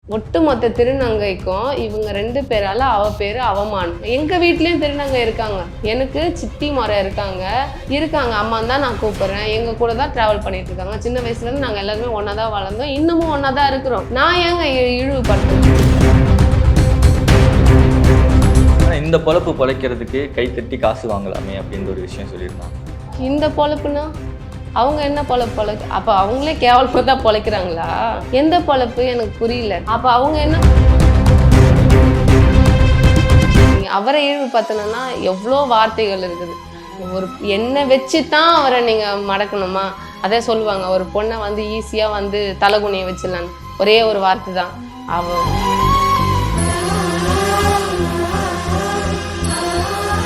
ஒட்டுமொத்த திருநங்கைக்கும் இவங்க 2 பேரால அவ பேரு அவமானம். எங்க வீட்லயும் திருநங்கை இருக்காங்க. எனக்கு சித்தி முறை இருக்காங்க அம்மா தான் நான் கூப்பிடுறேன். எங்க கூட தான் டிராவல் பண்ணிட்டு இருக்காங்க. சின்ன வயசுல இருந்து நாங்க எல்லாருமே ஒன்னா தான் வளர்ந்தோம். இன்னமும் ஒன்னா தான் இருக்கிறோம். நான் ஏங்க இழிவுபடுத்துறேன்? இந்த பொழப்பு பொழைக்கிறதுக்கு கைத்தட்டி காசு வாங்கலாமே அப்படின்ற ஒரு விஷயம் சொல்லியிருந்தாங்க. இந்த பொழப்புனா அவங்க என்ன பொழப்பு அப்ப அவங்களே கேவலமா தான் பொழைக்கிறாங்களா? எந்த பொழப்பு எனக்கு புரியல. அப்ப அவங்க என்ன அவரை இழிவுபடுத்தணும்னா எவ்வளோ வார்த்தைகள் இருக்குது. ஒரு என்னை வச்சுதான் அவரை நீங்க மடக்கணுமா? அதே சொல்லுவாங்க, ஒரு பொண்ணை வந்து ஈஸியா வந்து தலகுனியை வச்சிடலான்னு. ஒரே ஒரு வார்த்தை தான்.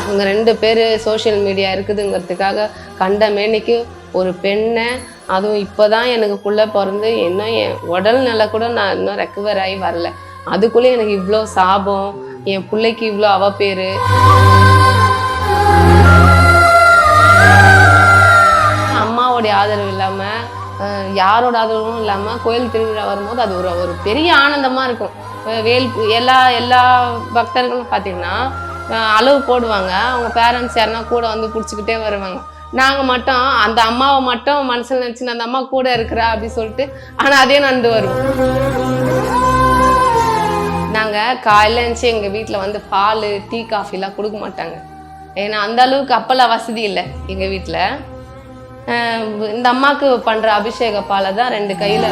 இவங்க 2 பேர் சோஷியல் மீடியா இருக்குதுங்கிறதுக்காக கண்ட மேனிக்கு ஒரு பெண்ணை, அதுவும் இப்போதான் எனக்கு புள்ள பிறந்து இன்னும் என் உடல் நிலை கூட நான் இன்னும் ரெக்கவர் ஆகி வரல, அதுக்குள்ளே எனக்கு இவ்வளோ சாபம், என் பிள்ளைக்கு இவ்வளோ அவ பேர். அம்மாவோடைய ஆதரவு இல்லாமல் யாரோட ஆதரவும் இல்லாமல் கோயில் திருவிழா வரும்போது அது ஒரு பெரிய ஆனந்தமாக இருக்கும். எல்லா பக்தர்களும் பார்த்தீங்கன்னா அளவு போடுவாங்க. அவங்க பேரண்ட்ஸ் யாருன்னா கூட வந்து பிடிச்சிக்கிட்டே வருவாங்க. நாங்கள் மட்டும் அந்த அம்மாவை மட்டும் மனசில் நினச்சி அந்த அம்மா கூட இருக்கிறா அப்படின்னு சொல்லிட்டு, ஆனால் அதே நடந்து வருவோம். நாங்கள் காலையில் இருந்துச்சு எங்கள் வீட்டில் வந்து பால் டீ காஃபிலாம் கொடுக்க மாட்டாங்க. ஏன்னா அந்த அளவுக்கு அப்போல்லாம் வசதி இல்லை எங்கள் வீட்டில். இந்த அம்மாவுக்கு பண்ணுற அபிஷேக பாலை தான் 2 கையில்.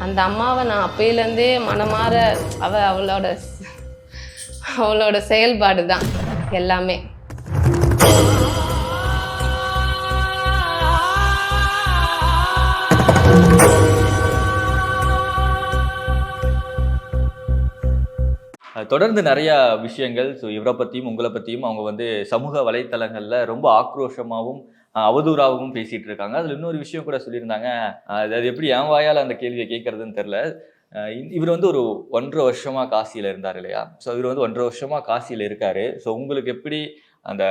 அந்த அம்மாவை நான் அப்பையிலேருந்தே மனமாற அவளோட செயல்பாடு தான் எல்லாமே. தொடர்ந்து நிறைய விஷயங்கள் இவரை பற்றியும் உங்களை பற்றியும் அவங்க வந்து சமூக வலைத்தளங்களில் ரொம்ப ஆக்ரோஷமாகவும் அவதூறாகவும் பேசிட்டு இருக்காங்க. அதில் இன்னொரு விஷயம் கூட சொல்லியிருந்தாங்க, அது எப்படி என் வாயால் அந்த கேள்வியை கேட்கறதுன்னு தெரில. இவர் வந்து ஒரு 1.5 வருஷமா காசியில் இருந்தார் இல்லையா? ஸோ இவர் வந்து 1.5 வருஷமா காசியில் இருக்காரு. ஸோ உங்களுக்கு எப்படி அந்த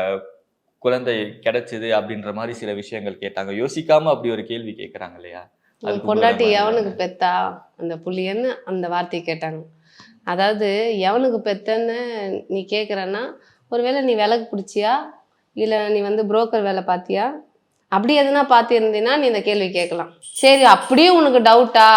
குழந்தை கிடைச்சது அப்படின்ற மாதிரி சில விஷயங்கள் கேட்டாங்க. யோசிக்காம அப்படி ஒரு கேள்வி கேட்குறாங்க இல்லையா? பொண்டாட்டி எவனுக்கு பெத்தா அந்த புள்ளியன்னு அந்த வார்த்தையை கேட்டாங்க. அதாவது எவனுக்கு பெத்தன்னு நீ கேட்குறன்னா, ஒருவேளை நீ விலகு பிடிச்சியா, இல்லை நீ வந்து புரோக்கர் வேலை பார்த்தியா, அப்படி எதுனா பார்த்துருந்தீங்கன்னா நீ இந்த கேள்வி கேட்கலாம். சரி, அப்படியே உனக்கு டவுட்டா,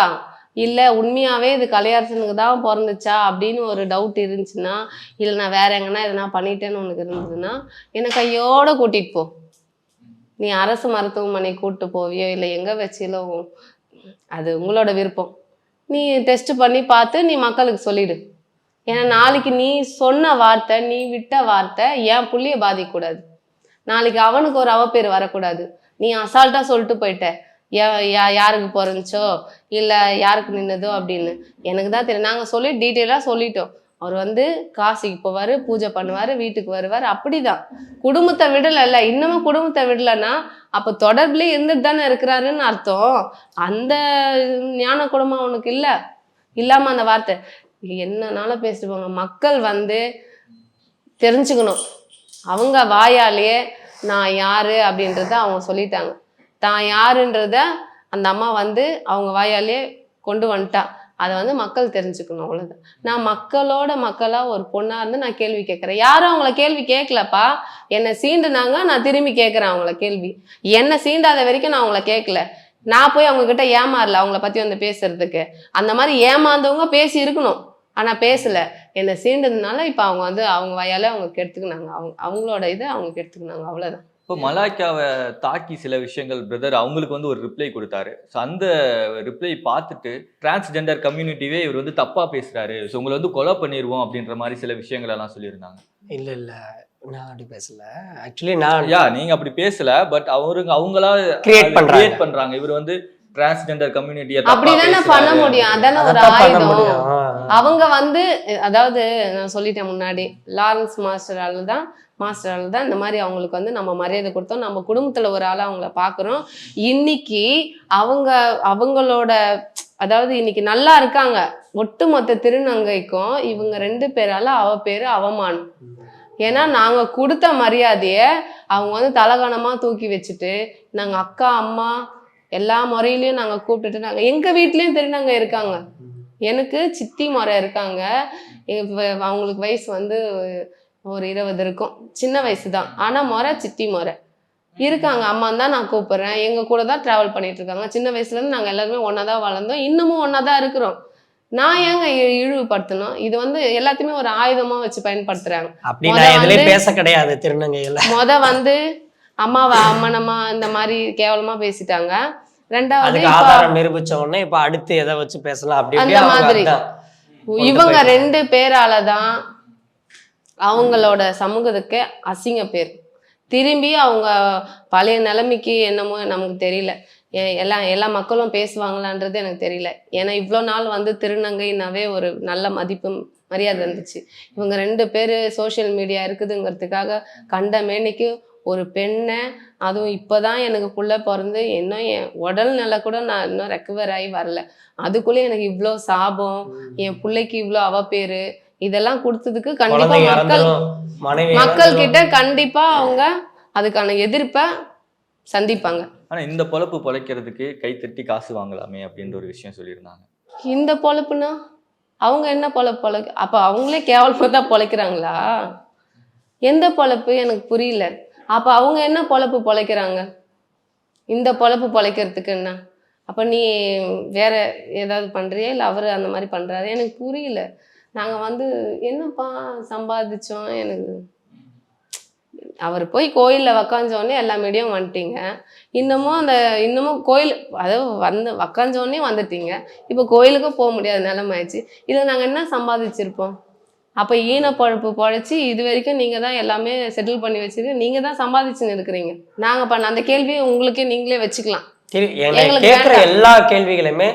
இல்லை உண்மையாகவே இது கலையரசனுக்கு தான் பிறந்துச்சா அப்படின்னு ஒரு டவுட் இருந்துச்சுன்னா, இல்லை நான் வேற எங்கன்னா எதனா பண்ணிட்டேன்னு உனக்கு இருந்ததுன்னா என்னை கையோடு கூட்டிகிட்டு போ. நீ அரசு மருத்துவமனை கூப்பிட்டு போவியோ இல்லை எங்கே வச்சிலோ, அது உங்களோட விருப்பம். நீ டெஸ்ட் பண்ணி பார்த்து நீ மக்களுக்கு சொல்லிடு. ஏன்னா நாளைக்கு நீ சொன்ன வார்த்தை, நீ விட்ட வார்த்தை என் புள்ளிய பாதிக்கக்கூடாது. நாளைக்கு அவனுக்கு ஒரு அவப்பேர் வரக்கூடாது. நீ அசால்ட்டாக சொல்லிட்டு போயிட்ட, யாருக்கு பிறந்துச்சோ இல்லை யாருக்கு நின்னதோ அப்படின்னு. எனக்கு தான் தெரியும். நாங்கள் சொல்லி டீட்டெயிலாக சொல்லிட்டோம். அவர் வந்து காசிக்கு போவார், பூஜை பண்ணுவார், வீட்டுக்கு வருவார். அப்படிதான். குடும்பத்தை விடலைல்ல. இன்னமும் குடும்பத்தை விடலைன்னா அப்போ தொடர்புலேயே இருந்துட்டு தானே இருக்கிறாருன்னு அர்த்தம். அந்த ஞான குடும்பம் அவனுக்கு இல்லை. இல்லாமல் அந்த வார்த்தை என்னன்னாலும் பேசிட்டு போங்க. மக்கள் வந்து தெரிஞ்சுக்கணும். அவங்க வாயாலேயே நான் யாரு அப்படின்றத அவங்க சொல்லிட்டாங்க. தான் யாருன்றத அந்த அம்மா வந்து அவங்க வாயாலேயே கொண்டு வந்துட்டா. அதை வந்து மக்கள் தெரிஞ்சுக்கணும், அவ்வளோதான். நான் மக்களாக ஒரு பொண்ணாக இருந்து நான் கேள்வி கேட்குறேன். யாரும் அவங்கள கேள்வி கேட்கலப்பா. என்னை சீண்டுனாங்க, நான் திரும்பி கேட்குறேன் அவங்கள கேள்வி. என்னை சீண்டாத வரைக்கும் நான் அவங்கள கேட்கல. நான் போய் அவங்கக்கிட்ட ஏமாறல அவங்கள பற்றி வந்து பேசுறதுக்கு. அந்த மாதிரி ஏமாந்தவங்க பேசி இருக்கணும், ஆனால் பேசலை. என்னை சீண்டதுனால இப்போ அவங்க வந்து அவங்க வாயாலே அவங்க கெடுத்துக்கினாங்க. அவங்களோட இதை அவங்க கெடுத்துக்கினாங்க, அவ்வளோதான். இப்போ மலாய்க்காவை தாக்கி சில விஷயங்கள் பிரதர் அவங்களுக்கு வந்து ஒரு ரிப்ளை கொடுத்தாரு. ஸோ அந்த ரிப்ளை பார்த்துட்டு டிரான்ஸ்ஜெண்டர் கம்யூனிட்டிவே இவர் வந்து தப்பா பேசுறாரு, ஸோ உங்களை வந்து கொலை பண்ணிடுவோம் அப்படின்ற மாதிரி சில விஷயங்கள் எல்லாம் சொல்லியிருந்தாங்க. இல்லை நான் அப்படி பேசல. ஆக்சுவலி நீங்க அப்படி பேசல, பட் அவங்களா கிரியேட் பண்றாங்க. இவர் வந்து டிரான்ஸ்ஜெண்டர் கம்யூனிட்டியை அப்படிதானே பண்ண முடியும். அதானே ஒரு ஆயுதம். அவங்க வந்து அதாவது நான் சொல்லிட்டேன் முன்னாடி, லாரன்ஸ் மாஸ்டரால தான் இந்த மாதிரி அவங்களுக்கு வந்து நம்ம மரியாதை கொடுத்தோம். நம்ம குடும்பத்துல ஒரு ஆளா அவங்கள பாக்குறோம். இன்னைக்கு அவங்களோட அதாவது இன்னைக்கு நல்லா இருக்காங்க. ஒட்டுமொத்த திருநங்கைக்கும் இவங்க 2 பேரால அவ பேரு அவமானம். ஏன்னா நாங்க கொடுத்த மரியாதைய அவங்க வந்து தலகணமா தூக்கி வச்சுட்டு, நாங்க அக்கா அம்மா எல்லா முறையிலையும் நாங்கள் கூப்பிட்டுட்டு நாங்கள் எங்கள் வீட்லேயும் திருநங்கை இருக்காங்க. எனக்கு சித்தி முறை இருக்காங்க. அவங்களுக்கு வயசு வந்து ஒரு 20 இருக்கும், சின்ன வயசு தான். ஆனால் முறை சித்தி முறை இருக்காங்க. அம்மா தான் நான் கூப்பிட்றேன். எங்கள் கூட தான் ட்ராவல் பண்ணிட்டு இருக்காங்க. சின்ன வயசுலேருந்து நாங்கள் எல்லாருமே ஒன்றா தான் வளர்ந்தோம், இன்னமும் ஒன்றா தான் இருக்கிறோம். நான் ஏங்க இழிவுபடுத்தணும்? இது வந்து எல்லாத்தையுமே ஒரு ஆயுதமாக வச்சு பயன்படுத்துறாங்க. அப்படி நான் எதுலயும் பேச கிடையாது திருநங்கையில. வந்து அம்மாவை அம்மனம்மா இந்த மாதிரி கேவலமா பேசிட்டாங்க. ரெண்டாவது அதுக்கு ஆதாரம் நிரூபிச்ச உடனே இப்ப அடுத்து எதை வச்சு பேசலாம் அப்படி அந்த மாதிரி இவங்க 2 பேரால தான் அவங்களோட சமூகத்துக்கு அசிங்க பேர். திரும்பி அவங்க பழைய நிலைமைக்கு என்னமோ நமக்கு தெரியல. எல்லா மக்களும் பேசுவாங்களான்றது எனக்கு தெரியல. ஏன்னா இவ்வளோ நாள் வந்து திருநங்கைனாவே ஒரு நல்ல மதிப்பு மரியாதை இருந்துச்சு. இவங்க 2 பேர் சோஷியல் மீடியா இருக்குதுங்கிறதுக்காக கண்ட மேனிக்கு ஒரு பெண்ணை, அதுவும் இப்போதான் எனக்கு புள்ள பிறந்து இன்னும் என் உடல் நிலை கூட நான் இன்னும் ரெக்கவர் ஆகி வரல, அதுக்குள்ளே எனக்கு இவ்வளோ சாபம், என் பிள்ளைக்கு இவ்வளோ அவப்பேரு, இதெல்லாம் கொடுத்ததுக்கு கண்டிப்பா மக்கள் கிட்ட கண்டிப்பா அவங்க அதுக்கான எதிர்ப்பை சந்திப்பாங்க. ஆனா இந்த பொழப்பு பொழைக்கிறதுக்கு கைத்தட்டி காசு வாங்கலாமே அப்படின்ற ஒரு விஷயம் சொல்லியிருந்தாங்க. இந்த பொழப்புனா அவங்க என்ன பொழப்பு அப்ப அவங்களே கேவலமா தான் பொழைக்கிறாங்களா? எந்த பொழப்பு எனக்கு புரியல. அப்ப அவங்க என்ன பொழப்பு பொழைக்கிறாங்க? இந்த பொழப்பு பொழைக்கிறதுக்கு என்ன? அப்ப நீ வேற ஏதாவது பண்றியா இல்லை அவரு அந்த மாதிரி பண்றாரு? எனக்கு புரியல. நாங்க வந்து என்னப்பா சம்பாதிச்சோம், எனக்கு அவர் போய் கோயிலில் உக்காஞ்சோடனே எல்லா மீடியம் வந்துட்டீங்க. இன்னமும் கோயில் அதாவது உக்காஞ்சோடனே வந்துட்டீங்க. இப்போ கோயிலுக்கும் போக முடியாத நிலைமை ஆயிடுச்சு. இதில் நாங்கள் என்ன சம்பாதிச்சிருப்போம்? அப்போ ஈன பொழப்பு பொழைச்சி இது வரைக்கும் நீங்கள் தான் எல்லாமே செட்டில் பண்ணி வச்சிருக்கு, நீங்கள் தான் சம்பாதிச்சுன்னு இருக்கிறீங்க. நாங்கள் பண்ண அந்த கேள்வியை உங்களுக்கே நீங்களே வச்சுக்கலாம். கேட்குற எல்லா கேள்விகளுமே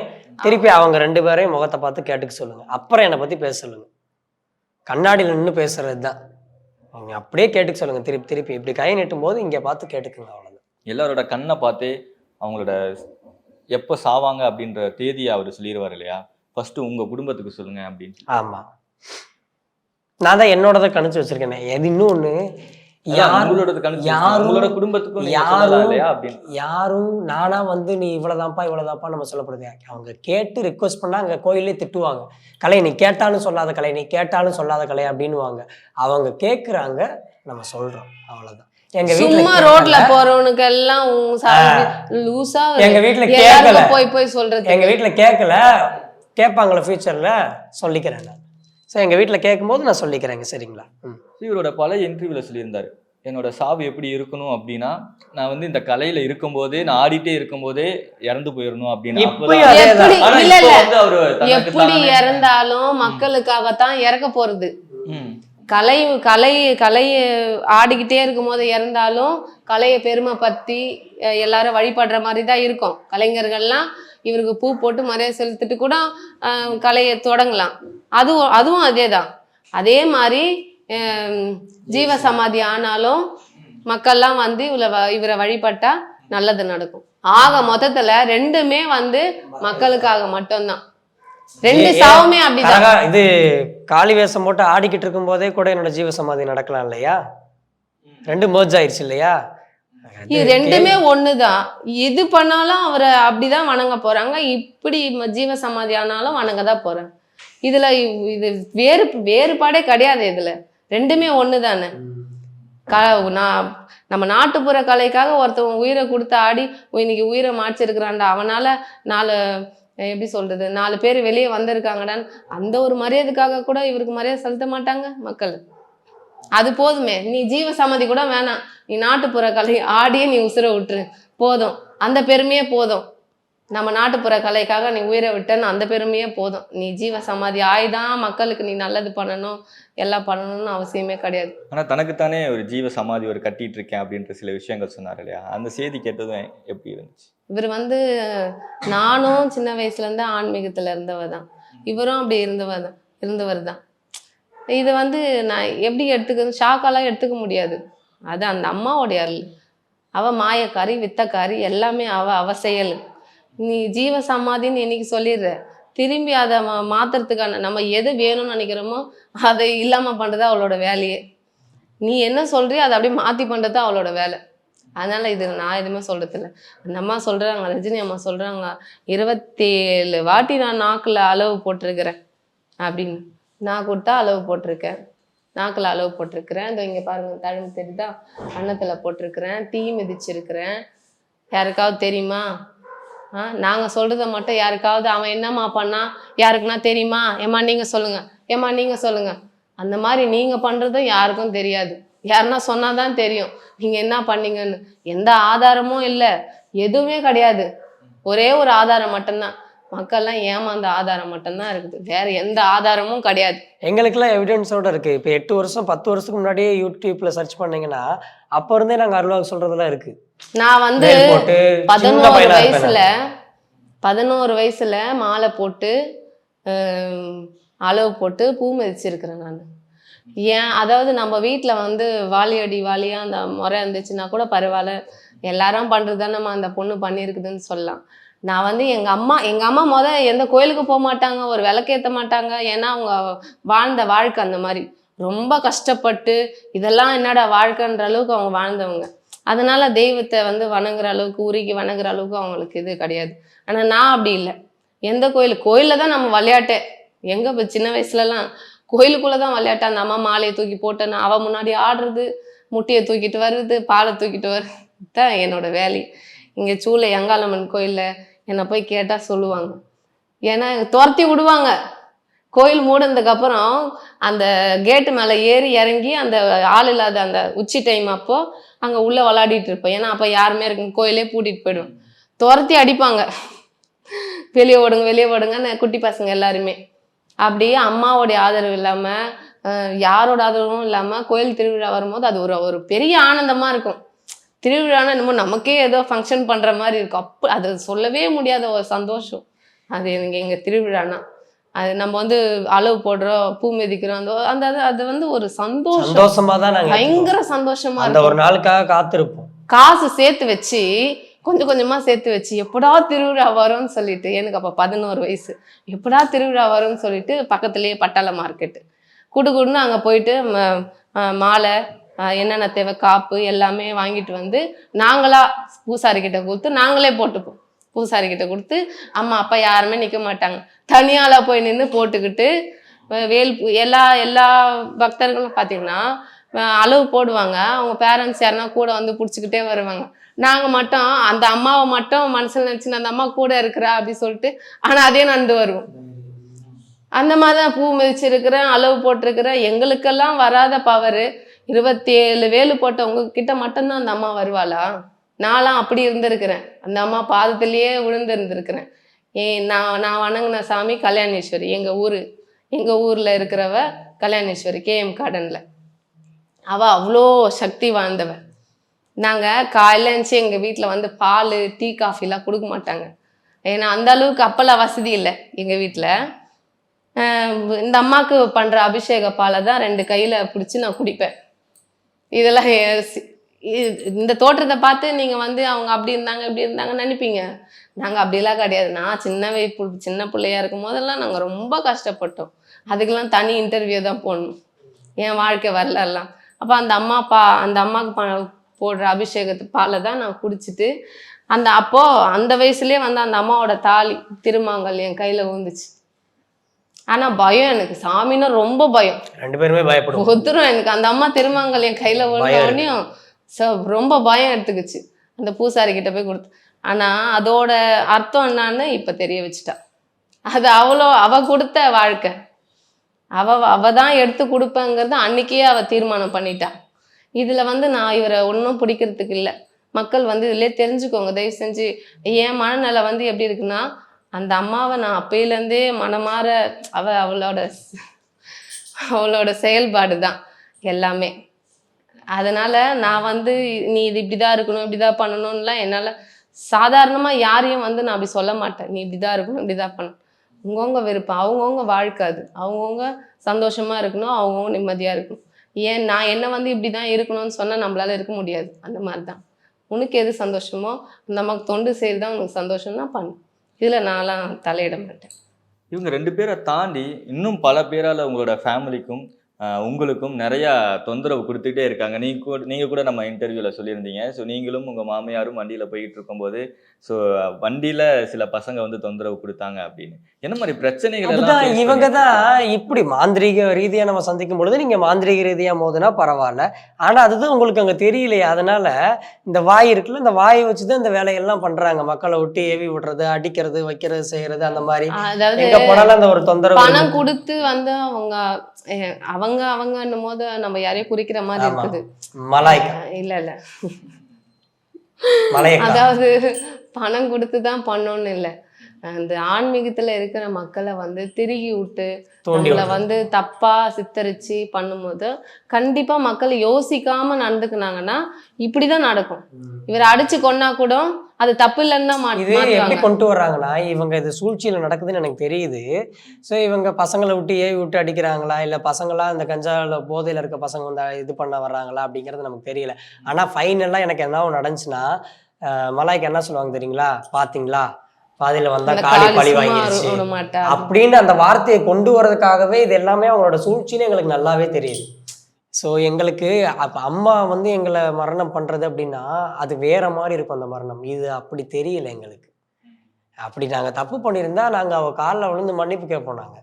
திருப்பி அவங்க 2 பேரையும் முகத்தை பார்த்து கேட்டுக்க சொல்லுங்க. அப்புறம் என்னை பற்றி பேச சொல்லுங்க. கண்ணாடியில் நின்று பேசுறது தான். அவங்க அப்படியே கேட்டுக்க சொல்லுங்க. திருப்பி இப்படி கை நீட்டும் போது இங்கே பார்த்து கேட்டுக்குங்க. அவ்வளோதான். எல்லாரோட கண்ணை பார்த்தே அவங்களோட எப்போ சாவாங்க அப்படின்ற தேதியை அவர் சொல்லிடுவார் இல்லையா? ஃபர்ஸ்ட் உங்க குடும்பத்துக்கு சொல்லுங்க அப்படின்னு. ஆமாம், நான் தான் என்னோடதை கணிச்சு வச்சிருக்கேன். எது இன்னொன்று யாரும் நானா வந்து நீ இவ்வளவுதான்ப்பா நம்ம சொல்லப்படுது. அவங்க கேட்டு ரிக்வஸ்ட் பண்ணா அங்க கோயிலே திட்டுவாங்க. கலை நீ கேட்டாலும் சொல்லாத கலை, நீ கேட்டாலும் சொல்லாத கலை அப்படின்னுவாங்க. அவங்க கேக்குறாங்க, நம்ம சொல்றோம், அவ்வளவுதான். எங்க சும்மா ரோட்ல போறவனுக்கு எல்லாம் லூசா எங்க வீட்டுல கேட்கல, போய் சொல்றது. எங்க வீட்டுல கேட்கல, கேட்பாங்களா ஃபியூச்சர்ல சொல்லிக்கிறேன் நான். ஸோ எங்கள் வீட்டில் கேட்கும்போது நான் சொல்லிக்கிறேங்க. சரிங்களா? இவரோட பழைய இன்டர்வியூவில் சொல்லியிருந்தாரு, என்னோட சாவு எப்படி இருக்கணும் அப்படின்னா, நான் வந்து இந்த கலையில இருக்கும்போதே, நான் ஆடிட்டே இருக்கும்போதே இறந்து போயிடணும் அப்படின்னு. எப்படி இறந்தாலும் மக்களுக்காகத்தான் இறக்க போறது. கலையை ஆடிக்கிட்டே இருக்கும் போது இறந்தாலும் கலையை பெருமை பத்தி எல்லாரும் வழிபடுற மாதிரி தான் இருக்கும். கலைஞர்கள்லாம் இவருக்கு பூ போட்டு மரியாதை செலுத்திட்டு கூட கலையை தொடங்கலாம். அதுவும் அதே தான். அதே மாதிரி ஜீவ சமாதி ஆனாலும் மக்கள்லாம் வந்து இவரை வழிபட்டா நல்லது நடக்கும். ஆக மொத்தத்துல 2மே வந்து மக்களுக்காக மட்டும்தான். 2 சாவுமே அப்படிதான். இது காளி வேஷம் போட்டு ஆடிக்கிட்டு இருக்கும் போதே கூட என்னோட ஜீவ சமாதி நடக்கலாம் இல்லையா? 2 மர்ஜ் ஆயிடுச்சு இல்லையா? இது 2மே ஒண்ணுதான். இது பண்ணாலும் அவரை அப்படிதான் வணங்க போறாங்க, இப்படி ஜீவ சமாதி ஆனாலும் வணங்கதான் போறாங்க. இதுல இது வேறுபாடே கிடையாது. இதுல 2மே ஒண்ணுதானே. நம்ம நாட்டுப்புற கலைக்காக ஒருத்தவங்க உயிரை கொடுத்து ஆடி இன்னைக்கு உயிரை மாய்ச்சிருக்கிறான்டா, அவனால 4 எப்படி சொல்றது 4 பேர் வெளியே வந்திருக்காங்கடான்னு அந்த ஒரு மரியாதைக்காக கூட இவருக்கு மரியாதை செலுத்த மாட்டாங்க மக்கள். அது போதுமே. நீ ஜீவ சமாதி கூட வேணாம், நீ நாட்டுப்புற கலை ஆடியே நீ உசுர விட்டுரு போதும், அந்த பெருமையே போதும். நம்ம நாட்டுப்புற கலைக்காக நீ உயிரை விட்டன்னு அந்த பெருமையே போதும். நீ ஜீவ சமாதி ஆயிதான் மக்களுக்கு நீ நல்லது பண்ணணும், எல்லாம் பண்ணணும்னு அவசியமே கிடையாது. ஆனா தனக்குத்தானே ஒரு ஜீவ சமாதி ஒரு கட்டிட்டு இருக்கேன் அப்படின்ற சில விஷயங்கள் சொன்னார் இல்லையா? அந்த செய்தி கேட்டதும் எப்படி இருந்துச்சு? இவர் வந்து நானும் சின்ன வயசுல இருந்து ஆன்மீகத்துல இருந்தவர் தான், இவரும் அப்படி இருந்தவர் தான். இது வந்து நான் எப்படி எடுத்துக்கிறது, ஷாக்காலாம் எடுத்துக்க முடியாது. அது அந்த அம்மாவோடைய அருள். அவ மாயக்காரி, வித்தக்காரி, எல்லாமே அவ செயல். நீ ஜீவ சமாதின்னு இன்னைக்கு சொல்லிடுற, திரும்பி அதை மாத்துறதுக்கான நம்ம எது வேணும்னு நினைக்கிறோமோ அதை இல்லாம பண்றது அவளோட வேலையே. நீ என்ன சொல்றியோ அதை அப்படியே மாத்தி பண்றது அவளோட வேலை. அதனால இது நான் எதுவுமே சொல்றது இல்லை. அந்த அம்மா சொல்றாங்க, ரஜினி அம்மா சொல்றாங்க, 27 வாட்டி நான் நாக்குல அளவு போட்டிருக்கிறேன் அப்படின்னு. நான் கொடுத்தா அளவு போட்டிருக்கேன், நாக்குல அளவு போட்டிருக்கிறேன். இதோ இங்க பாருங்க தழும்பு தெரியுதா, அன்னத்துல போட்டிருக்கிறேன், தீ மிதிச்சிருக்கிறேன். யாருக்காவது தெரியுமா? நாங்க சொல்றத மட்டும் யாருக்காவது அவன் என்னம்மா பண்ணா யாருக்குன்னா தெரியுமா? ஏம்மா நீங்க சொல்லுங்க, ஏம்மா நீங்க சொல்லுங்க. அந்த மாதிரி நீங்க பண்றதும் யாருக்கும் தெரியாது. யாருன்னா சொன்னாதான் தெரியும் நீங்க என்ன பண்ணீங்கன்னு. எந்த ஆதாரமும் இல்லை, எதுவுமே கிடையாது. ஒரே ஒரு ஆதாரம் மட்டும்தான். மக்கள்லாம் ஏமாந்த ஆதாரம் மட்டும்தான் இருக்குது, வேற எந்த ஆதாரமும் கிடையாது. எங்களுக்கெல்லாம் எவிடன்ஸோட இருக்கு. இப்போ 8 வருஷம் 10 வருஷத்துக்கு முன்னாடியே யூடியூப்ல சர்ச் பண்ணீங்கன்னா அப்போ இருந்தே நாங்க அருள்வாக்கு சொல்றதெல்லாம் இருக்கு. நான் வந்து வேல் போட்டு சின்ன 11 பையனா வயசுல இருப்பேன். 11 வயசுல மாலை போட்டு அளவு போட்டு பூ மிதிச்சிருக்கிறேன் நான். ஏன், அதாவது நம்ம வீட்டில் வந்து வாலியடி வாலியா அந்த முறை இருந்துச்சுன்னா கூட பரவாயில்ல, எல்லாரும் பண்ணுறது தானே அந்த பொண்ணு பண்ணியிருக்குதுன்னு சொல்லலாம். நான் வந்து எங்கள் அம்மா எந்த கோயிலுக்கு போக மாட்டாங்க, ஒரு விளக்கேற்ற மாட்டாங்க. ஏன்னா அவங்க வாழ்ந்த வாழ்க்கை அந்த மாதிரி ரொம்ப கஷ்டப்பட்டு இதெல்லாம் என்னடா வாழ்க்கைன்ற அளவுக்கு அவங்க வாழ்ந்தவங்க. அதனால தெய்வத்தை வந்து வணங்குற அளவுக்கு, உருகி வணங்குற அளவுக்கு அவங்களுக்கு இது கிடையாது. ஆனால் நான் அப்படி இல்லை. எந்த கோயிலில் தான் நம்ம விளையாட்டே. எங்கே இப்போ சின்ன வயசுலலாம் கோயிலுக்குள்ளே தான் விளையாட்டு. அந்த அம்மா மாலையை தூக்கி போட்டேன்னு அவள் முன்னாடி ஆடுறது, முட்டையை தூக்கிட்டு வருது, பாலை தூக்கிட்டு வருது தான் என்னோட வேலை. இங்கே சூளை அங்காளம்மன் கோயிலில் என்னை போய் கேட்டால் சொல்லுவாங்க. ஏன்னா துரத்தி விடுவாங்க. கோயில் மூடினதுக்கப்புறம் அந்த கேட்டு மேலே ஏறி இறங்கி அந்த ஆள் இல்லாத அந்த உச்சி டைம் அப்போ அங்கே உள்ளே விளையாடிட்டு இருப்போம். ஏன்னா அப்போ யாருமே இருக்கு, கோயிலே பூட்டிட்டு போயிடுவோம். துரத்தி அடிப்பாங்க, வெளியே ஓடுங்கன்னு குட்டி பசங்க எல்லாருமே. அப்படியே அம்மாவோடைய ஆதரவு இல்லாமல் யாரோட ஆதரவும் இல்லாமல் கோயில் திருவிழா வரும்போது அது ஒரு பெரிய ஆனந்தமாக இருக்கும். திருவிழான்னு என்னமோ நமக்கே ஏதோ ஃபங்க்ஷன் பண்ணுற மாதிரி இருக்கும். அது சொல்லவே முடியாத ஒரு சந்தோஷம். அது எனக்கு எங்கள் திருவிழானா அது நம்ம வந்து அளவு போடுறோம், பூ மிதிக்கிறோம், அந்த அது வந்து ஒரு சந்தோஷமா தான் பயங்கர சந்தோஷமா அந்த இருக்கும். ஒரு நாளுக்காக காத்திருப்போம். காசு சேர்த்து வச்சு கொஞ்சம் கொஞ்சமா சேர்த்து வச்சு எப்படா திருவிழா வரும்னு சொல்லிட்டு, எனக்கு அப்போ 11 வயசு, எப்படா திருவிழா வரும்னு சொல்லிட்டு பக்கத்துலேயே பட்டாள மார்க்கெட்டு குடுன்னு அங்கே போயிட்டு மாலை என்னென்ன தேவை காப்பு எல்லாமே வாங்கிட்டு வந்து நாங்களா பூசாரிக்கிட்ட கொடுத்து நாங்களே போட்டுப்போம். பூசாரிக்கிட்ட கொடுத்து அம்மா அப்பா யாருமே நிற்க மாட்டாங்க, தனியால போய் நின்று போட்டுக்கிட்டு எல்லா பக்தர்களும் பார்த்தீங்கன்னா அளவு போடுவாங்க. அவங்க பேரண்ட்ஸ் யாருன்னா கூட வந்து பிடிச்சிக்கிட்டே வருவாங்க. நாங்கள் மட்டும் அந்த அம்மாவை மட்டும் மனசில் நினச்சின்னு அந்த அம்மா கூட இருக்கிறா அப்படி சொல்லிட்டு, ஆனால் அதே நடந்து வருவோம். அந்த மாதிரி தான் பூ மிதிச்சிருக்கிறேன், அளவு போட்டிருக்கிறேன். எங்களுக்கெல்லாம் வராத பவர் 27 வேலு போட்ட உங்ககிட்ட மட்டும்தான் அந்த அம்மா வருவாளா? நான்லாம் அப்படி இருந்திருக்கிறேன், அந்த அம்மா பாதத்திலேயே விழுந்து இருந்திருக்கிறேன். நான் வணங்கின சாமி கல்யாணேஸ்வரி. எங்கள் ஊரில் இருக்கிறவ கல்யாணேஸ்வரி கேஎம் கார்டனில். அவள் அவ்வளோ சக்தி வாழ்ந்தவ. நாங்கள் காலையில் இருந்துச்சு எங்கள் வீட்டில் வந்து பால் டீ காஃபிலாம் கொடுக்க மாட்டாங்க. ஏன்னா அந்த அளவுக்கு அப்போல்லாம் வசதி இல்லை எங்கள் வீட்டில். இந்த அம்மாவுக்கு பண்ணுற அபிஷேக பாலை தான் 2 கையில் பிடிச்சி நான் குடிப்பேன். இதெல்லாம் இந்த தோற்றத்தை பார்த்து நீங்கள் வந்து அவங்க அப்படி இருந்தாங்க இப்படி இருந்தாங்கன்னு நினைப்பீங்க. நாங்கள் அப்படிலாம் கிடையாது. நான் சின்ன பிள்ளையா இருக்கும் போதெல்லாம் நாங்கள் ரொம்ப கஷ்டப்பட்டோம். அதுக்கெல்லாம் தனி இன்டர்வியூ தான் போடணும், என் வாழ்க்கை வரலாம். அப்போ அந்த அம்மாவுக்கு போடுற அபிஷேகத்து பாலை தான் நான் குடிச்சிட்டு அந்த வயசுலேயே வந்து அந்த அம்மாவோட தாலி திருமாங்கல் என் கையில் விழுந்துச்சு. ஆனால் பயம், எனக்கு சாமின்னா ரொம்ப பயம். 2 பேருமே பயப்படுவோம். ஒத்துரும் எனக்கு அந்த அம்மா திருமாங்கல் என் கையில் விழுந்தோடனையும் ரொம்ப பயம் எடுத்துக்கிச்சு. அந்த பூசாரி கிட்ட போய் கொடுத்து, ஆனால் அதோட அர்த்தம் என்னன்னு இப்போ தெரிய வச்சுட்டா. அது அவ கொடுத்த வாழ்க்கை, அவ தான் எடுத்து கொடுப்பேங்கிறது அன்னைக்கே அவ தீர்மானம் பண்ணிட்டா. இதில் வந்து நான் இவரை ஒன்றும் பிடிக்கிறதுக்கு இல்லை. மக்கள் வந்து இதிலே தெரிஞ்சுக்கோங்க தயவு செஞ்சு. என் மனநிலை வந்து எப்படி இருக்குன்னா, அந்த அம்மாவை நான் அப்பையிலேருந்தே மனமாற அவளோட செயல்பாடு தான் எல்லாமே. அதனால் நான் வந்து நீ இது இப்படி தான் இருக்கணும் இப்படி தான் பண்ணணும்லாம் என்னால் சாதாரணமாக யாரையும் வந்து நான் அப்படி சொல்ல மாட்டேன். நீ இப்படி தான் இருக்கணும் இப்படி தான் பண்ணணும். அவங்கவுங்க விருப்பம், அவங்கவுங்க வாழ்க்கை, அது அவங்கவுங்க சந்தோஷமாக இருக்கணும், அவங்கவுங்க நிம்மதியாக இருக்கணும். ஏன் நான் என்ன வந்து இப்படி தான் இருக்கணும்னு சொன்னால் நம்மளால இருக்க முடியாது. அந்த மாதிரி தான் உனக்கு எது சந்தோஷமோ நமக்கு தொண்டு செய்து தான் உனக்கு சந்தோஷம்னா பண்ணு. இதில் நான்லாம் தலையிட மாட்டேன். இவங்க 2 பேரை தாண்டி இன்னும் பல பேரால் உங்களோட ஃபேமிலிக்கும் உங்களுக்கும் நிறைய தொந்தரவு கொடுத்துட்டே இருக்காங்க. நீங்க கூட நம்ம இன்டர்வியூல சொல்லியிருந்தீங்க. ஸோ நீங்களும் உங்க மாமியாரும் வண்டியில போயிட்டு இருக்கும்போது ஸோ வண்டியில சில பசங்க வந்து தொந்தரவு கொடுத்தாங்க அப்படின்னு. என்ன மாதிரி பிரச்சனைகள் எல்லாம் அதுதான் face இவங்க பண்ணிட்டு தான் இருக்கீங்க? இப்படி மாந்திரீக ரீதியா நம்ம சந்திக்கும் பொழுது நீங்க மாந்திரீக ரீதியா மோதுனா பரவாயில்ல. ஆனா அதுதான் உங்களுக்கு அங்க தெரியலையே. அதனால இந்த வாய் இருக்குல்ல, இந்த வாயை வச்சுதான் இந்த வேலையெல்லாம் பண்றாங்க. மக்களை விட்டு ஏவி விடுறது, அடிக்கிறது, வைக்கிறது, செய்யறது, அந்த மாதிரி அதாவது எங்க போனாலும் அந்த ஒரு தொந்தரவு பணம் இருக்கு. கொடுத்து வந்து அவங்கன்னும் போது நம்ம யாரையும் குறிக்கிற மாதிரி ஆமா. இருக்குது. மலாய்க்கா இல்ல மலையக்கா அதாவது பணம் கொடுத்து தான் பண்ணோன்னு இல்லை. அந்த ஆன்மீகத்துல இருக்கிற மக்களை வந்து திருகி விட்டு தூண்டி நம்மள விடுறது. வந்து தப்பா சித்தரிச்சு பண்ணும்போது கண்டிப்பா மக்கள் யோசிக்காம நடந்துக்குனாங்கன்னா இப்படிதான் நடக்கும். இவர் அடிச்சு கொன்னா கூட அது தப்பு இல்லைன்னு தான் இது எப்படி மாட்டுவாங்க. கொண்டு வர்றாங்கன்னா, இவங்க இது சூழ்ச்சியில நடக்குதுன்னு எனக்கு தெரியுது. ஸோ இவங்க பசங்களை விட்டு ஏவி விட்டு அடிக்கிறாங்களா, இல்ல பசங்களா இந்த கஞ்சால போதையில இருக்க பசங்க வந்து இது பண்ண வர்றாங்களா அப்படிங்கிறது நமக்கு தெரியல. ஆனா ஃபைனலா எனக்கு என்ன நடந்துச்சுன்னா, மலாய்க்கு என்ன சொல்லுவாங்க தெரியுங்களா? பாத்தீங்களா, பாதியில வந்தா அந்த காளி காளி பழி சும்மா வாங்கிருச்சு விட மாட்டா. அப்படின்னு அந்த வார்த்தையை கொண்டு வர்றதுக்காகவே இது எல்லாமே அவங்களோட சூழ்ச்சின்னு எங்களுக்கு நல்லாவே தெரியுது. ஸோ எங்களுக்கு அப்ப அம்மா வந்து எங்களை மரணம் பண்றது அப்படின்னா அது வேற மாதிரி இருக்கும். அந்த மரணம் இது அப்படி தெரியல எங்களுக்கு. அப்படி நாங்க தப்பு பண்ணியிருந்தா நாங்க அவ காலில் விழுந்து மன்னிப்பு கேட்போம். நாங்க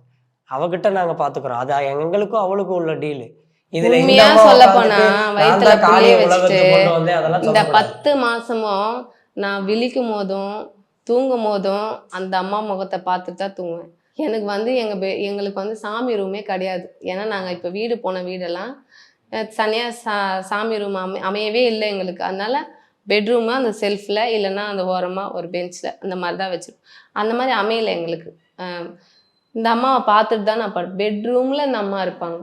அவகிட்ட நாங்க பாத்துக்கிறோம். அது எங்களுக்கும் அவளுக்கும் உள்ள டீலு. இதுல இந்த உண்மையா அம்மா சொல்ல உட்கார்ந்துட்டு, போனா நான் வயித்துல தான் காளியை புள்ளைய உலகத்துக்கு வச்சுட்டு கொண்டு வந்தேன், அதெல்லாம் இந்த சொல்லக்கூடாது. 10 மாசமும் நான் விழிக்கும் போதும் தூங்கும் போதும் அந்த அம்மா முகத்தை பார்த்துட்டு தான் தூங்குவேன். எனக்கு வந்து எங்களுக்கு வந்து சாமி ரூமே கிடையாது. ஏன்னா நாங்கள் இப்போ வீடு போன வீடெல்லாம் தனியாக சாமி ரூம் அமையவே இல்லை எங்களுக்கு. அதனால பெட்ரூமு அந்த செல்ஃபில் இல்லைன்னா அந்த ஓரமாக ஒரு பெஞ்சில் அந்த மாதிரி தான் வச்சிருப்போம். அந்த மாதிரி அமையலை எங்களுக்கு. இந்த அம்மாவை பார்த்துட்டு தான் நான் பெட்ரூமில் இந்த அம்மா இருப்பாங்க.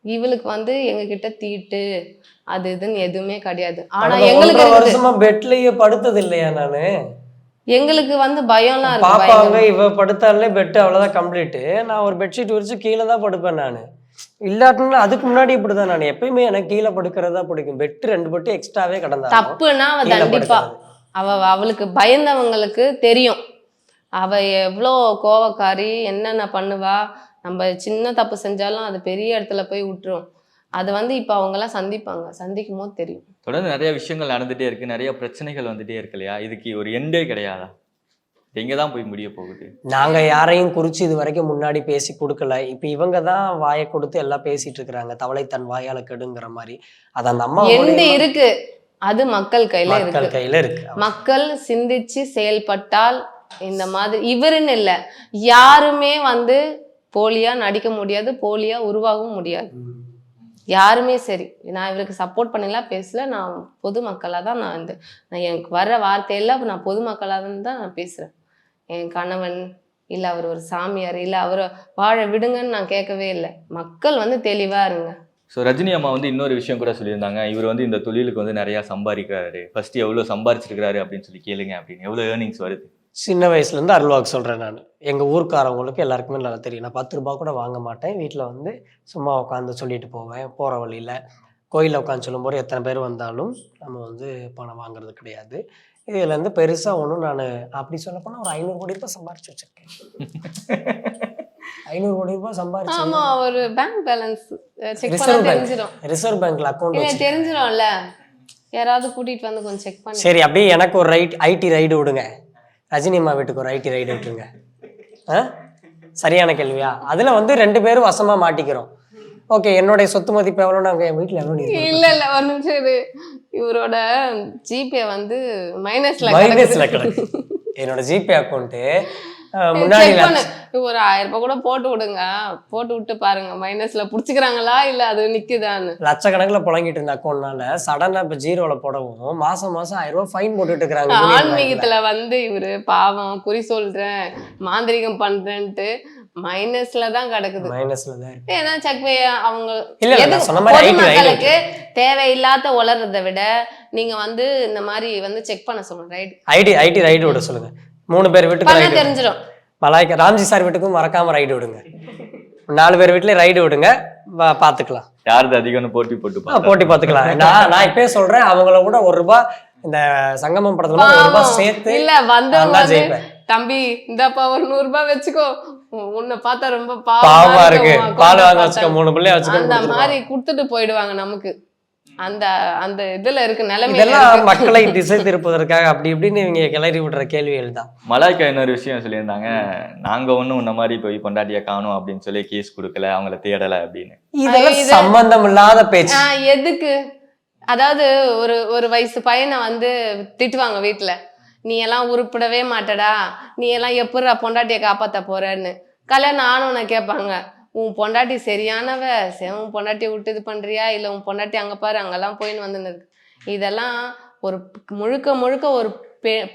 இவளுக்கு வந்து எங்ககிட்ட தீட்டு அது இதுன்னு எதுவுமே கிடையாது. ஆனா கடந்த எங்களுக்கு 1.5 இருக்குது. வருஷமா பெட்லயே படுத்தது இல்லையா நானு? எங்களுக்கு வந்து பயம்லாம் இருக்கு. பாப்பாங்க பயங்கரமா. இவ படுத்தாலே பெட் அவ்வளவுதான் கம்ப்ளீட்டு. நான் ஒரு பெட்ஷீட் விரிச்சு கீழே தான் படுப்பேன் நானு. இல்லாட்டினா அதுக்கு முன்னாடி இப்படிதான் நான் எப்பயுமே எனக்கு கீழே படுக்கிறதா பிடிக்கும். பெட் 2 பெட்டு எக்ஸ்ட்ராவே கிடந்தாலும் தப்புன்னா அவ கீழே தண்டிப்பா. படுக்கிறது. அவளுக்கு பயந்தவங்களுக்கு தெரியும். அவ எவ்வளோ கோவக்காரி, என்னென்ன பண்ணுவா. நம்ம சின்ன தப்பு செஞ்சாலும் அது பெரிய இடத்துல போய் விட்டுரும். அது வந்து இப்போ அவங்கெல்லாம் சந்திக்கும் போது தெரியும். தொடர்ந்து நிறைய விஷயங்கள் நடந்துட்டே இருக்கு, நிறைய பிரச்சனைகள் வந்துட்டே இருக்கு இல்லையா? இதுக்கு ஒரு எண்டே கிடையாதா? எங்க தான் போய் முடிய போகுது? நாங்க யாரையும் குறிச்சு இது வரைக்கும் முன்னாடி பேசி கொடுக்கல. இப்ப இவங்க தான் வாயை கொடுத்து எல்லாம் பேசிட்டு இருக்கிறாங்க. தவளை தன் வாயால கெடுங்கிற மாதிரி. அது அந்த அம்மா எண்டு இருக்கு. அது மக்கள் கையில இருக்கு. மக்கள் கையில இருக்கு. மக்கள் சிந்திச்சு செயல்பட்டால் இந்த மாதிரி இவருன்னு இல்லை, யாருமே வந்து போலியா நடிக்க முடியாது, போலியா உருவாகவும் முடியாது. யாருமே சரி. நான் இவருக்கு சப்போர்ட் பண்ணலாம் பேசல. நான் பொதுமக்களாக தான் நான் எனக்கு வர்ற வார்த்தையெல்லாம் நான் பொதுமக்களாக தான் நான் பேசுகிறேன். என் கணவன் இல்லை அவர் ஒரு சாமியார் இல்லை அவரை வாழ விடுங்கன்னு நான் கேட்கவே இல்லை. மக்கள் வந்து தெளிவாக இருங்க. ஸோ ரஜினி அம்மா வந்து இன்னொரு விஷயம் கூட சொல்லியிருந்தாங்க. இவர் வந்து இந்த தொழிலுக்கு வந்து நிறையா சம்பாதிக்கிறாரு, ஃபர்ஸ்ட் எவ்வளோ சம்பாதிச்சிருக்கிறாரு அப்படின்னு சொல்லி கேளுங்க அப்படின்னு. எவ்வளோ ஏர்னிங்ஸ் வருது? சின்ன வயசுல இருந்து அருள்வாக்கு சொல்றேன் நான். எங்க ஊர்க்காரவங்களுக்கு எல்லாருக்குமே நல்லா தெரியும். நான் 10 ரூபாய் கூட வாங்க மாட்டேன். வீட்டில் வந்து சும்மா உட்காந்து சொல்லிட்டு போவேன். போற வழியில கோயிலில் உட்காந்து சொல்லும்போது எத்தனை பேர் வந்தாலும் நம்ம வந்து பணம் வாங்குறது கிடையாது. இதுல இருந்து பெருசா ஒன்றும் நான் அப்படி சொல்ல போனா ஒரு 500 கோடி ரூபாய் சம்பாரிச்சு வச்சிருக்கேன். 500 கோடி ரூபாய் சம்பாரிச்சு. ஆமா, ஒரு பேங்க் பேலன்ஸ் செக் பண்ணா ரிசர்வ் பேங்க், தெரிஞ்சிடும். ரிசர்வ் பேங்க்ல அக்கௌண்ட் இல்லை வச்சு. தெரிஞ்சிடும்ல. யாராவது கூட்டிட்டு வந்து கொஞ்சம் செக் பண்ணி. சரி, அப்படியே எனக்கு ஒரு ஐடி ரைடு விடுங்க. ரஜினி அம்மா வீட்டுக்கு ஒரு ஐடி ரைடு விட்டுருங்க. சரியான கேள்வியா? அதுல வந்து 2 பேரும் வசமா மாட்டிக்கிறோம். ஓகே, என்னுடைய சொத்து மதிப்பு எவ்வளோன்னு அவங்க என் வீட்டில் எவ்வளோ? இல்ல ஒரு நிமிஷம் இரு. இவரோட ஜிபே வந்து மைனஸ்ல கிடக்கு. என்னோட ஜிபே அக்கௌண்ட் முன்னாடி ஒரு 1000 ரூபாய் கூட போட்டு விடுங்க. போட்டு விட்டு பாருங்க மைனஸ்ல புடிச்சுக்கிறாங்களா இல்ல அது நிக்குதான்னு. லட்சக்கணக்கில் புழங்கிட்டு இருந்த அக்கௌண்ட்னால சடனா இப்ப ஜீரோல போடவும் மாசம் 1000 ரூபாய் ஃபைன் போட்டுட்டு இருக்காங்க. ஆன்மீகத்துல வந்து இவரு பாவம் குறி சொல்றேன் மாந்திரிகம் பண்றேன்ட்டு மைனஸ்ல தான் கிடக்குது. மைனஸ்ல தான் இருக்கு. ஏன்னா செக் அவங்க பொதுமக்களுக்கு தேவையில்லாத உளறதை விட நீங்க வந்து இந்த மாதிரி வந்து செக் பண்ண சொல்லுங்க. ஐடி ரைடு விட சொல்லுங்க. 3 பேர் வீட்டுக்கு தெரிஞ்சிடும். மலாய்க்கா ராம்ஜி சார் வீட்டுக்கும் மறக்காம ரைடு விடுங்க. 4 பேர் வீட்லயே ரைடு விடுங்க, பாத்துக்கலாம். யாருது அதிகம்னு போட்டி பாத்துக்கலாம். நான் இப்பயே சொல்றேன், அவங்கள கூட 1 ரூபாய் இந்த சங்கமம் படத்துல 1 ரூபாய் சேர்த்து இல்ல வந்து தம்பி இந்தப்பா ஒரு 100 ரூபாய் வச்சுக்கோ, உன்னை பார்த்தா ரொம்ப பாவமா இருக்கு, இருக்கும்மா, பால் கொண்டா வாங்க பார்த்தா. வச்சுக்க 3 பிள்ளைய அந்த வச்சுக்க. மாதிரி கொடுத்துட்டு போயிடுவாங்க நமக்கு. அந்த அந்த இதுல இருக்கு நிலைமை. இதெல்லாம் மக்களை திசை திருப்பதற்காக அப்படி இப்படின்னு இவங்க கிளறி விடுற கேள்விகள் தான். மலாய்க்கா இன்னொரு விஷயம் சொல்லியிருந்தாங்க, நாங்க ஒண்ணும் உன்ன மாதிரி போய் பொண்டாட்டிய காணும் அப்படின்னு சொல்லி கேஸ் கொடுக்கல, அவங்கள தேடல அப்படின்னு. இதெல்லாம் சம்பந்தம் இல்லாத பேச்சு. எதுக்கு? அதாவது ஒரு வயசு பையனை வந்து திட்டுவாங்க வீட்டுல, நீ எல்லாம் உருப்பிடவே மாட்டடா, நீ எல்லாம் எப்படிடா பொண்டாட்டியை காப்பாத்த போறன்னு. கல்யாணம் ஆனவனை கேட்பாங்க, உன் பொண்டாட்டி சரியானவ, உன் பொண்டாட்டியை விட்டு இது பண்றியா, இல்ல உன் பொண்டாட்டி அங்க பாரு அங்கெல்லாம் போயின்னு வந்துன்னு இருக்கு. இதெல்லாம் ஒரு முழுக்க முழுக்க ஒரு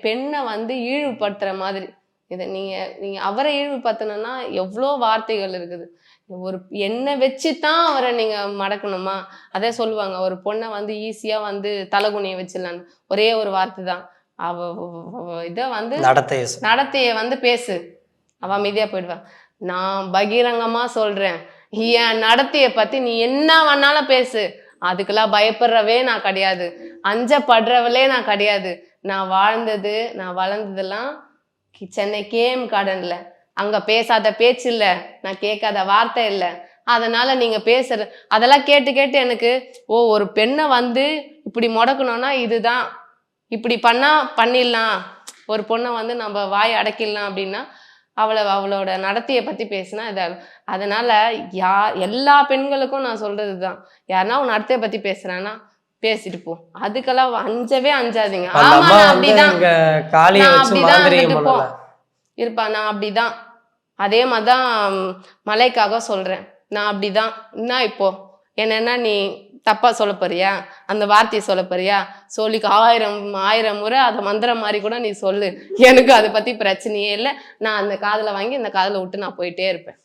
பெண்ணை வந்து இழிவுபடுத்துற மாதிரி. இதை நீங்க அவரை இழிவுபடுத்தணும்னா எவ்வளோ வார்த்தைகள் இருக்குது. ஒரு எண்ணெய் வச்சுதான் அவரை நீங்க மடக்கணுமா? அதே சொல்லுவாங்க, ஒரு பொண்ணை வந்து ஈஸியா வந்து தலகுனிய வச்சிடலான்னு. ஒரே ஒரு வார்த்தை தான், அவ இதை வந்து நடத்தைய வந்து பேசு, அவ அமைதியா போயிடுவா. நான் பகிரங்கமா சொல்றேன், என் நடத்தைய பத்தி நீ என்ன வேணாலும் பேசு, அதுக்கெல்லாம் பயப்படுறவே நான் கிடையாது, அஞ்சப்படுறவளே நான் கிடையாது. நான் வாழ்ந்தது, நான் வளர்ந்ததெல்லாம் சென்னை KM கார்டன்ல. அங்க பேசாத பேச்சு இல்ல, நான் கேட்காத வார்த்தை இல்ல. அதனால நீங்க பேசுற அதெல்லாம் கேட்டு கேட்டு எனக்கு ஒரு பெண்ணை வந்து இப்படி முடக்கணும்னா இதுதான், இப்படி பண்ணா பண்ணிடலாம், ஒரு பொண்ணை வந்து நம்ம வாய் அடக்கிடலாம் அப்படின்னா அவளோட நடத்தையை பத்தி பேசினா இதாகும். அதனால எல்லா பெண்களுக்கும் நான் சொல்றதுதான், யாருன்னா உன் நடத்தையை பத்தி பேசுறான்னா பேசிட்டு போ, அதுக்கெல்லாம் அஞ்சவே அஞ்சாதீங்க. ஆமா நான் அப்படிதான் இருப்பா, நான் அப்படிதான். அதே மாதிரிதான் மலைக்காக சொல்றேன், நான் அப்படிதான். என்ன இப்போ என்னன்னா நீ தப்பா சொல்ல போறியா, அந்த வார்த்தையை சொல்ல போறியா, சொல்லிக்கு 1000 முறை அதை மந்திரம் மாதிரி கூட நீ சொல்லு, எனக்கு அதை பத்தி பிரச்சனையே இல்லை. நான் அந்த காதுல வாங்கி இந்த காதுல விட்டு நான் போயிட்டே இருப்பேன்.